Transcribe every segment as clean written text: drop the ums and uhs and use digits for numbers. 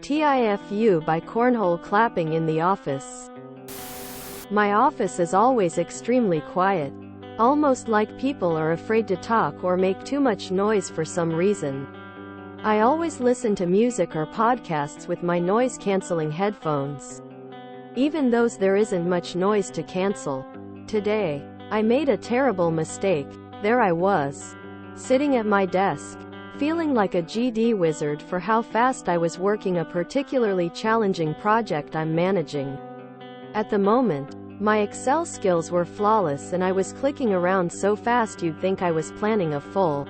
TIFU by cornhole clapping in the office. My office is always extremely quiet, almost like people are afraid to talk or make too much noise for some reason. I always listen to music or podcasts with my noise-canceling headphones. Even those there isn't much noise to cancel. Today, I made a terrible mistake. There I was, sitting at my desk, feeling like a GD wizard for how fast I was working a particularly challenging project I'm managing. At the moment, my Excel skills were flawless and I was clicking around so fast you'd think I was planning a full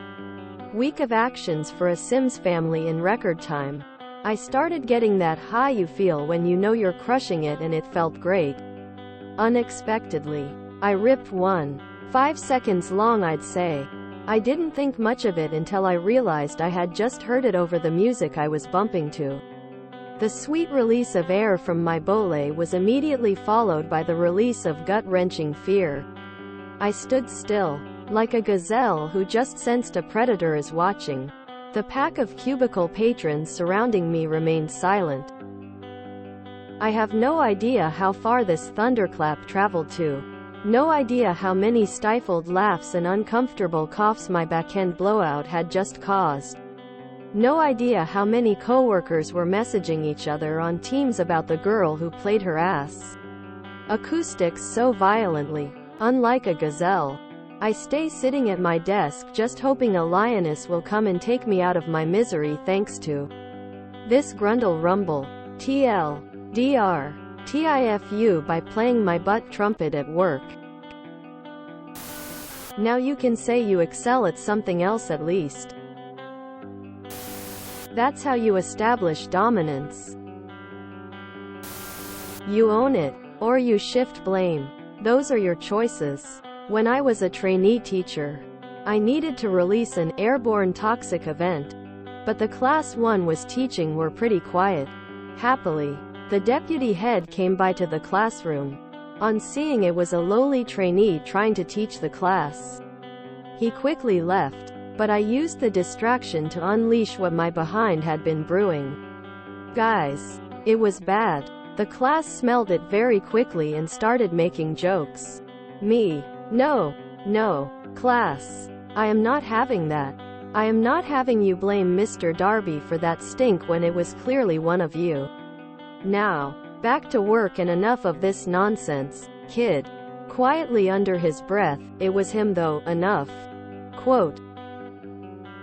week of actions for a Sims family in record time. I started getting that high you feel when you know you're crushing it, and it felt great. Unexpectedly, I ripped one. 5 seconds long, I'd say. I didn't think much of it until I realized I had just heard it over the music I was bumping to. The sweet release of air from my bole was immediately followed by the release of gut-wrenching fear. I stood still, like a gazelle who just sensed a predator is watching. The pack of cubicle patrons surrounding me remained silent. I have no idea how far this thunderclap traveled to. No idea how many stifled laughs and uncomfortable coughs my backend blowout had just caused. No idea how many coworkers were messaging each other on Teams about the girl who played her ass. Acoustics so violently, unlike a gazelle. I stay sitting at my desk just hoping a lioness will come and take me out of my misery thanks to this grundle rumble. TLDR. TIFU by playing my butt trumpet at work. Now you can say you excel at something else at least. That's how you establish dominance. You own it, or you shift blame. Those are your choices. When I was a trainee teacher, I needed to release an airborne toxic event, but the class 1 was teaching were pretty quiet. Happily, the deputy head came by to the classroom. On seeing it was a lowly trainee trying to teach the class, he quickly left, but I used the distraction to unleash what my behind had been brewing. Guys, it was bad. The class smelled it very quickly and started making jokes. Me. No, class. I am not having that. I am not having you blame Mr. Darby for that stink when it was clearly one of you. Now, back to work and enough of this nonsense, kid. Quietly under his breath, it was him though, enough. Quote.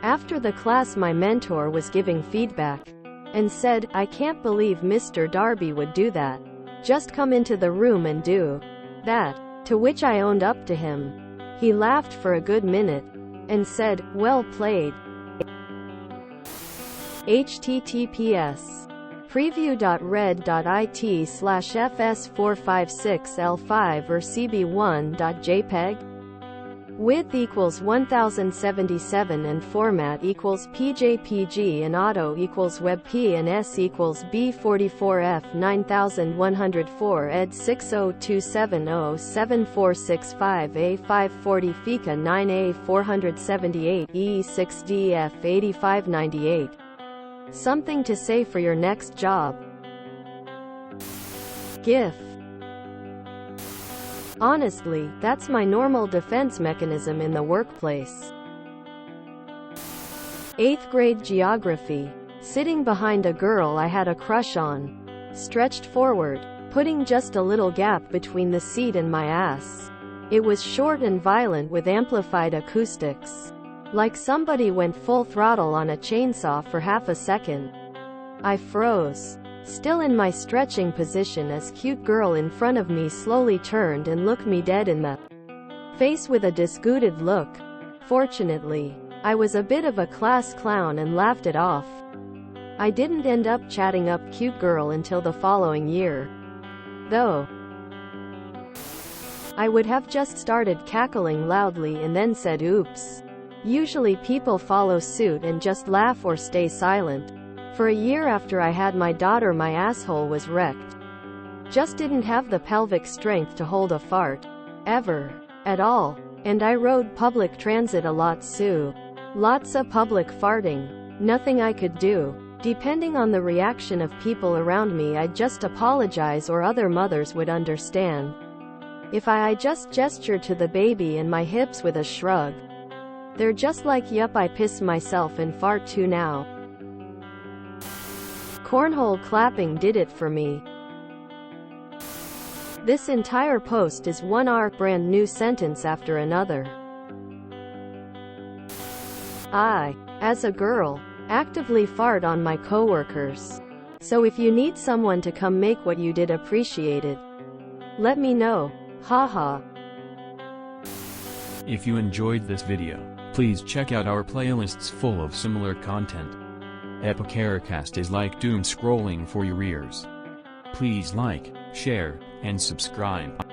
After the class my mentor was giving feedback, and said, I can't believe Mr. Darby would do that. Just come into the room and do that. To which I owned up to him. He laughed for a good minute, and said, well played. https preview.red.it/fs456l5 or cb1.jpg. Width equals 1077 and format equals PJPG and auto equals WebP and S equals B44F 9104 ed 602707465 A540 FICA 9A 478 E6DF 8598. Something to say for your next job. GIF. Honestly, that's my normal defense mechanism in the workplace. 8th grade geography. Sitting behind a girl I had a crush on. Stretched forward, putting just a little gap between the seat and my ass. It was short and violent with amplified acoustics. Like somebody went full throttle on a chainsaw for half a second. I froze. Still in my stretching position as cute girl in front of me slowly turned and looked me dead in the face with a disgusted look. Fortunately, I was a bit of a class clown and laughed it off. I didn't end up chatting up cute girl until the following year, though. I would have just started cackling loudly and then said oops. Usually people follow suit and just laugh or stay silent. For a year after I had my daughter my asshole was wrecked. Just didn't have the pelvic strength to hold a fart. Ever. At all. And I rode public transit a lot, Sue. Lots of public farting. Nothing I could do. Depending on the reaction of people around me, I'd just apologize, or other mothers would understand. If I just gesture to the baby and my hips with a shrug. They're just like, yup, I piss myself and fart too now. Cornhole clapping did it for me. This entire post is one brand new sentence after another. I, as a girl, actively fart on my coworkers. So if you need someone to come make what you did appreciated, let me know. Haha. If you enjoyed this video, please check out our playlists full of similar content. Epicaricast is like doom scrolling for your ears. Please like, share, and subscribe.